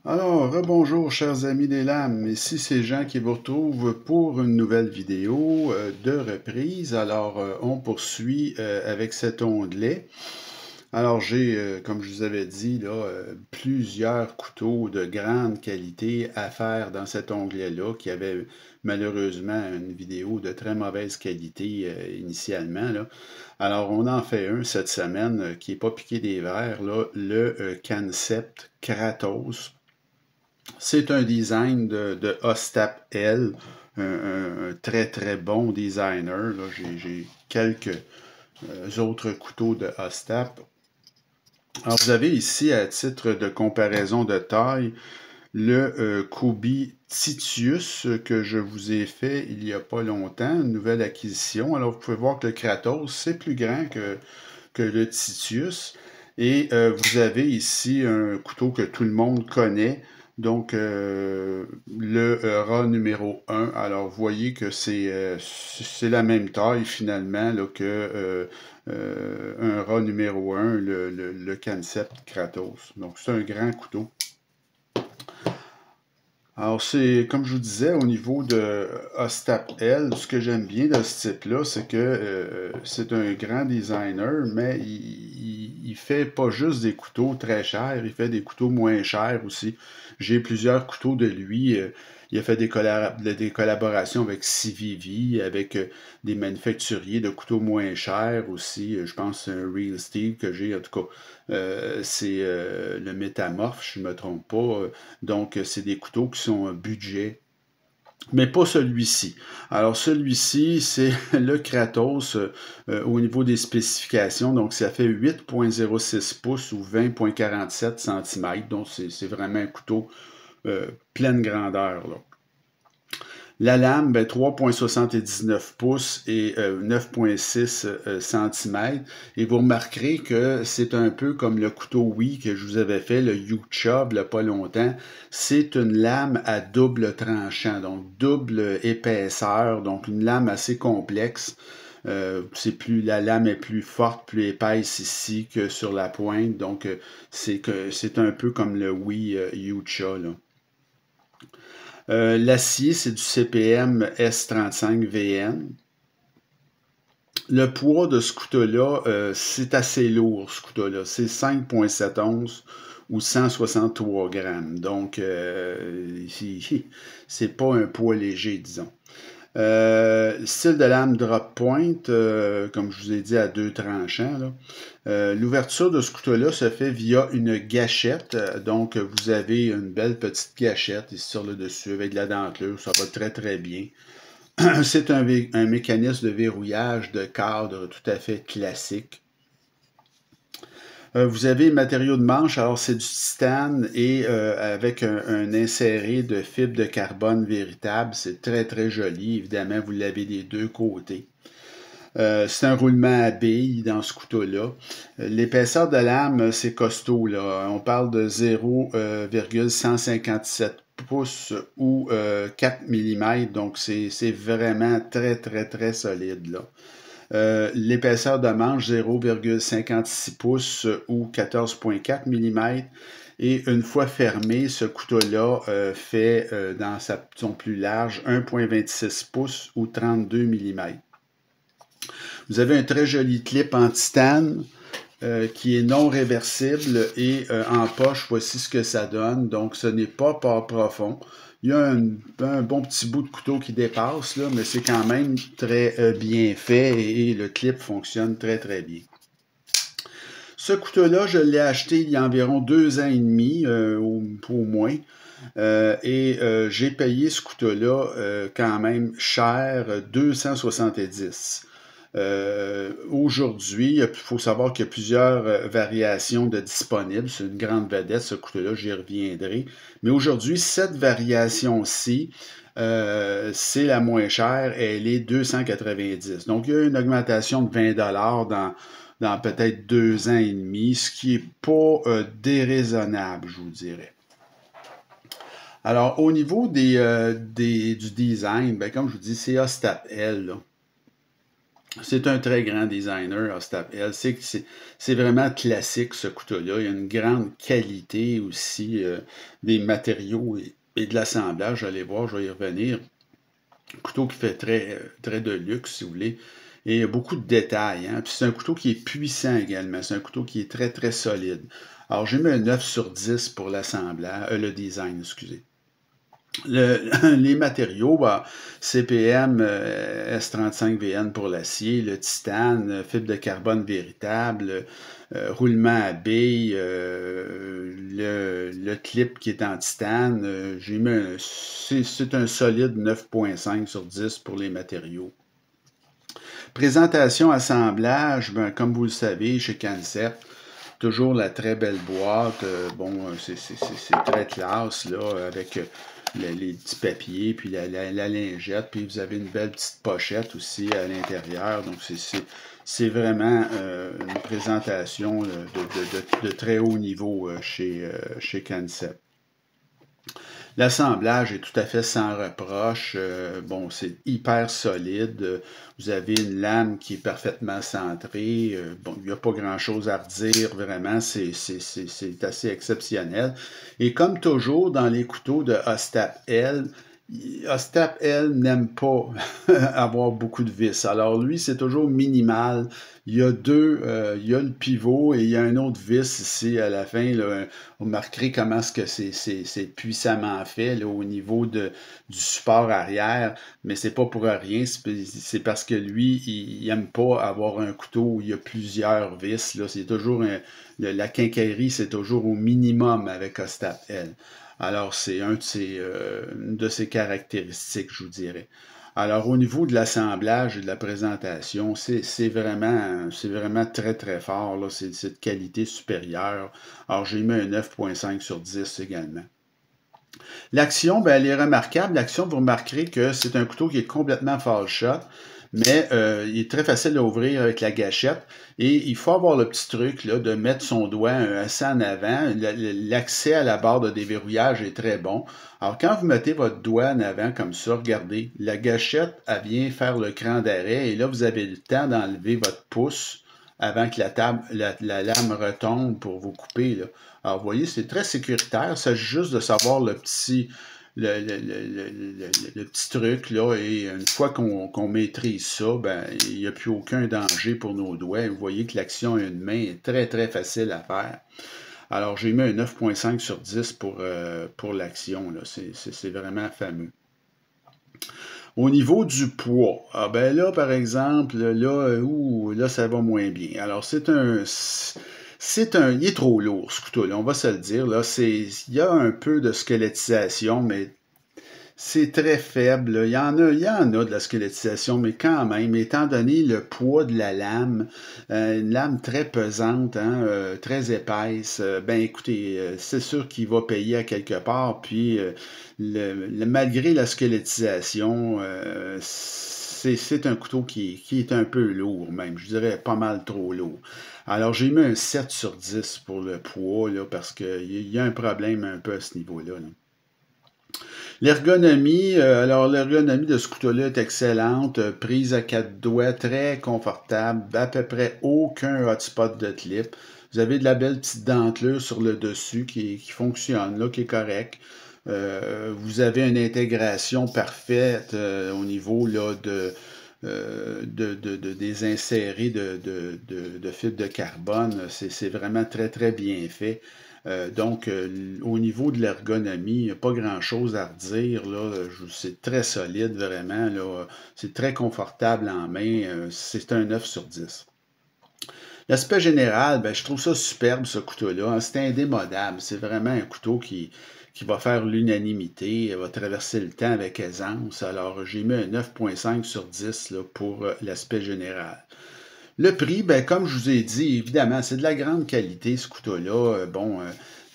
Alors, rebonjour chers amis des lames, ici c'est Jean qui vous retrouve pour une nouvelle vidéo de reprise. Alors, on poursuit avec cet onglet. Alors, j'ai, comme je vous avais dit, là, plusieurs couteaux de grande qualité à faire dans cet onglet-là, qui avait malheureusement une vidéo de très mauvaise qualité initialement, là. Alors, on en fait un cette semaine qui n'est pas piqué des verres, là, le Concept Kratos. C'est un design de Ostap L, un très très bon designer. J'ai quelques autres couteaux de Ostap. Alors vous avez ici, à titre de comparaison de taille, le Kobe Titius que je vous ai fait il n'y a pas longtemps, une nouvelle acquisition. Alors vous pouvez voir que le Kratos, c'est plus grand que le Titius. Et vous avez ici un couteau que tout le monde connaît, donc le rat numéro 1. Alors, vous voyez que c'est la même taille finalement là, que un rat numéro 1, le Concept Kratos. Donc, c'est un grand couteau. Alors, c'est comme je vous disais, au niveau de Ostap L, ce que j'aime bien de ce type-là, c'est que c'est un grand designer, mais il fait pas juste des couteaux très chers, il fait des couteaux moins chers aussi. J'ai plusieurs couteaux de lui. Il a fait des collaborations avec CVV, avec des manufacturiers de couteaux moins chers aussi. Je pense que c'est un Real Steel que j'ai, en tout cas. C'est le métamorphe, je ne me trompe pas. Donc, c'est des couteaux qui sont budget, mais pas celui-ci. Alors, celui-ci, c'est le Kratos au niveau des spécifications. Donc, ça fait 8,06 pouces ou 20,47 cm. Donc, c'est vraiment un couteau pleine grandeur, là. La lame, ben, 3,79 pouces et 9,6 cm. Et vous remarquerez que c'est un peu comme le couteau Wii que je vous avais fait, le U-Chub, il n'y a pas longtemps. C'est une lame à double tranchant, donc double épaisseur, donc une lame assez complexe. La lame est plus forte, plus épaisse ici que sur la pointe, donc c'est un peu comme le Wii U-Cha, là. L'acier, c'est du CPM S35VN. Le poids de ce couteau-là, c'est assez lourd, ce couteau-là. C'est 5,7 onces ou 163 grammes. Donc, c'est pas un poids léger, disons. Style de lame drop point, comme je vous ai dit, à deux tranchants, là. L'ouverture de ce couteau-là se fait via une gâchette. Donc, vous avez une belle petite gâchette ici sur le dessus avec de la dentelure. Ça va très, très bien. C'est un mécanisme de verrouillage de cadre tout à fait classique. Vous avez le matériau de manche, alors c'est du titane et avec un inséré de fibre de carbone véritable. C'est très, très joli. Évidemment, vous l'avez des deux côtés. C'est un roulement à billes dans ce couteau-là. L'épaisseur de lame, c'est costaud, là. On parle de 0,157 pouces ou 4 mm, donc c'est vraiment très, très, très solide, là. L'épaisseur de manche, 0,56 pouces ou 14,4 mm. Et une fois fermé, ce couteau-là fait, dans son plus large, 1,26 pouces ou 32 mm. Vous avez un très joli clip en titane qui est non réversible et en poche, voici ce que ça donne. Donc, ce n'est pas port profond. Il y a un bon petit bout de couteau qui dépasse, là, mais c'est quand même très bien fait et le clip fonctionne très, très bien. Ce couteau-là, je l'ai acheté il y a environ 2 ans et demi, au moins. J'ai payé ce couteau-là quand même cher, 270. Aujourd'hui, il faut savoir qu'il y a plusieurs variations de disponibles. C'est une grande vedette, ce couteau-là, j'y reviendrai. Mais aujourd'hui, cette variation-ci, c'est la moins chère, elle est 290. Donc, il y a une augmentation de 20 dans peut-être 2 ans et demi, ce qui n'est pas déraisonnable, je vous dirais. Alors, au niveau du design, ben, comme je vous dis, c'est Ostap L, là. C'est un très grand designer, Ostap L. C'est vraiment classique, ce couteau-là. Il y a une grande qualité aussi des matériaux et de l'assemblage. Allez voir, je vais y revenir. Un couteau qui fait très de luxe, si vous voulez. Et il y a beaucoup de détails. Hein. Puis c'est un couteau qui est puissant également. C'est un couteau qui est très solide. Alors, j'ai mis un 9 sur 10 pour l'assemblage, le design, excusez. Les matériaux, bah, CPM S35VN pour l'acier, le titane, fibre de carbone véritable, roulement à billes, le clip qui est en titane. C'est un solide 9.5 sur 10 pour les matériaux. Présentation, assemblage, ben, comme vous le savez, chez Concept, toujours la très belle boîte. Bon, c'est très classe, là, avec les petits papiers, puis la lingette, puis vous avez une belle petite pochette aussi à l'intérieur. Donc, c'est vraiment une présentation de très haut niveau chez Concept. L'assemblage est tout à fait sans reproche. Bon, c'est hyper solide. Vous avez une lame qui est parfaitement centrée. Bon, il n'y a pas grand-chose à redire, vraiment. C'est assez exceptionnel. Et comme toujours, dans les couteaux de Ostap L, Ostap L n'aime pas avoir beaucoup de vis. Alors lui, c'est toujours minimal. Il y a il y a le pivot et il y a un autre vis ici à la fin. Là, vous remarquerez comment est-ce que c'est puissamment fait là, au niveau du support arrière, mais c'est pas pour rien. C'est parce que lui, il aime pas avoir un couteau où il y a plusieurs vis. Là, c'est toujours la quincaillerie, c'est toujours au minimum avec Ostap L. Alors, c'est une de ses caractéristiques, je vous dirais. Alors, au niveau de l'assemblage et de la présentation, c'est vraiment très fort. Là. C'est de qualité supérieure. Alors, j'ai mis un 9.5 sur 10 également. L'action, ben, elle est remarquable. L'action, vous remarquerez que c'est un couteau qui est complètement fall shot, mais il est très facile à ouvrir avec la gâchette. Et il faut avoir le petit truc là, de mettre son doigt assez en avant. L'accès à la barre de déverrouillage est très bon. Alors, quand vous mettez votre doigt en avant comme ça, regardez, la gâchette, elle vient faire le cran d'arrêt. Et là, vous avez le temps d'enlever votre pouce avant que la lame retombe pour vous couper. Là. Alors, vous voyez, c'est très sécuritaire. Il s'agit juste de savoir le petit truc, là, et une fois qu'on maîtrise ça, ben, il n'y a plus aucun danger pour nos doigts. Vous voyez que l'action à une main est très facile à faire. Alors, j'ai mis un 9.5 sur 10 pour l'action. C'est vraiment fameux. Au niveau du poids, ah ben là, par exemple, là, ça va moins bien. Alors, il est trop lourd, ce couteau-là, on va se le dire. Là, il y a un peu de squelettisation, mais c'est très faible. Là. Il y en a de la squelettisation, mais quand même, étant donné le poids de la lame, une lame très pesante, hein, très épaisse, ben écoutez, c'est sûr qu'il va payer à quelque part. Puis, malgré la squelettisation, c'est un couteau qui est un peu lourd même, je dirais pas mal trop lourd. Alors j'ai mis un 7 sur 10 pour le poids, là, parce qu'il y a un problème un peu à ce niveau-là. Là. L'ergonomie, alors l'ergonomie de ce couteau-là est excellente, prise à 4 doigts, très confortable, à peu près aucun hotspot de clip. Vous avez de la belle petite dentelure sur le dessus qui fonctionne, là, qui est correct. Vous avez une intégration parfaite au niveau là, des insérés de fibres de carbone. C'est vraiment très bien fait. Donc, au niveau de l'ergonomie, il n'y a pas grand-chose à redire. C'est très solide, vraiment. C'est très confortable en main. C'est un 9 sur 10. L'aspect général, ben, je trouve ça superbe, ce couteau-là. Hein. C'est indémodable. C'est vraiment un couteau qui va faire l'unanimité, va traverser le temps avec aisance. Alors, j'ai mis un 9.5 sur 10 là, pour l'aspect général. Le prix, ben, comme je vous ai dit, évidemment, c'est de la grande qualité, ce couteau-là.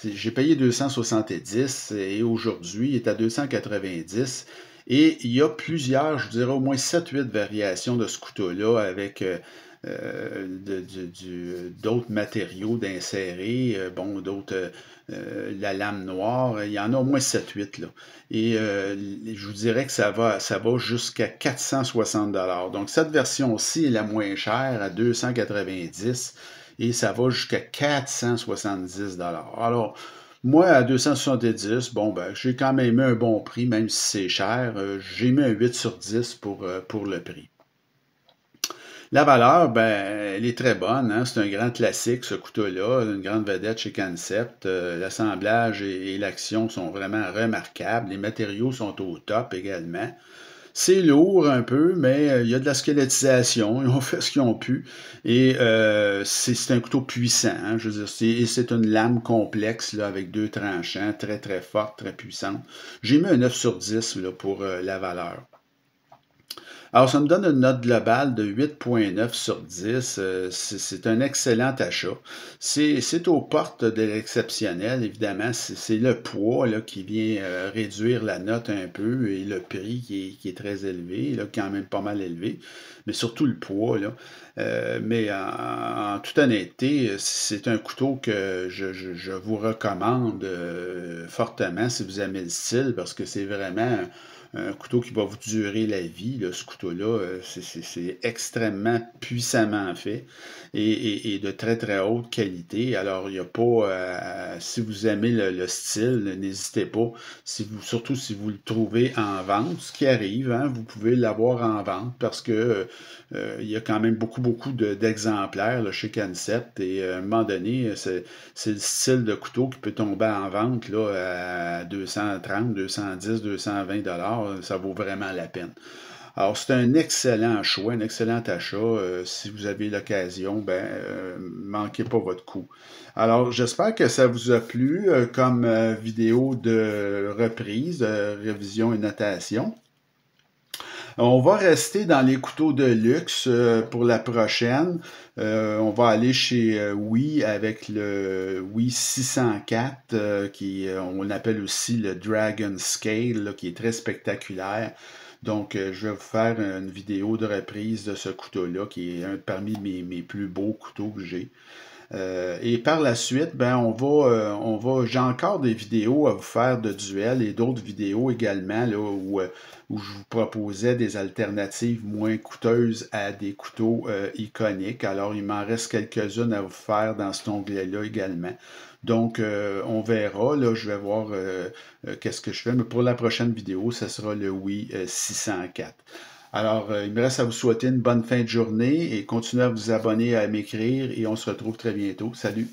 J'ai payé 270 et aujourd'hui, il est à 290. Et il y a plusieurs, je dirais au moins 7-8 variations de ce couteau-là avec d'autres matériaux d'insérer, bon, d'autres, la lame noire, il y en a au moins 7-8 là. Et je vous dirais que ça va jusqu'à 460 $. Donc cette version-ci est la moins chère à 290 et ça va jusqu'à 470 $. Alors, moi, à 270, bon, ben, j'ai quand même eu un bon prix, même si c'est cher. J'ai mis un 8 sur 10 pour le prix. La valeur, ben, elle est très bonne, hein. C'est un grand classique, ce couteau-là, une grande vedette chez Concept. L'assemblage et l'action sont vraiment remarquables. Les matériaux sont au top également. C'est lourd un peu, mais il y a de la squelettisation. Ils ont fait ce qu'ils ont pu. Et c'est un couteau puissant, hein. Je veux dire, c'est une lame complexe là, avec deux tranchants, très très forte, très puissante. J'ai mis un 9 sur 10 là, pour la valeur. Alors, ça me donne une note globale de 8,9 sur 10. C'est un excellent achat. C'est aux portes de l'exceptionnel, évidemment. C'est le poids là, qui vient réduire la note un peu et le prix qui est très élevé, là, quand même pas mal élevé, mais surtout le poids. Là. Mais en toute honnêteté, c'est un couteau que je vous recommande fortement si vous aimez le style parce que c'est vraiment un couteau qui va vous durer la vie. Là, ce couteau-là, c'est extrêmement puissamment fait et de très très haute qualité. Alors, il n'y a pas, si vous aimez le style, n'hésitez pas, surtout si vous le trouvez en vente, ce qui arrive, hein, vous pouvez l'avoir en vente parce que il y a quand même beaucoup d'exemplaires là, chez Concept et à un moment donné, c'est le style de couteau qui peut tomber en vente là, à 230, 210, 220 $. Ça vaut vraiment la peine. Alors, c'est un excellent choix, un excellent achat. Si vous avez l'occasion, ben, manquez pas votre coup. Alors, j'espère que ça vous a plu comme vidéo de reprise, de révision et notation. On va rester dans les couteaux de luxe pour la prochaine. On va aller chez Oui avec le Oui 604 qui on appelle aussi le Dragon Scale là, qui est très spectaculaire. Donc, je vais vous faire une vidéo de reprise de ce couteau-là qui est un parmi mes plus beaux couteaux que j'ai. Et par la suite, ben, j'ai encore des vidéos à vous faire de duel et d'autres vidéos également là, où je vous proposais des alternatives moins coûteuses à des couteaux iconiques. Alors, il m'en reste quelques-unes à vous faire dans cet onglet-là également. Donc, on verra. Là, je vais voir qu'est-ce que je fais. Mais pour la prochaine vidéo, ce sera le Oui 604. Alors, il me reste à vous souhaiter une bonne fin de journée et continuez à vous abonner, à m'écrire et on se retrouve très bientôt. Salut!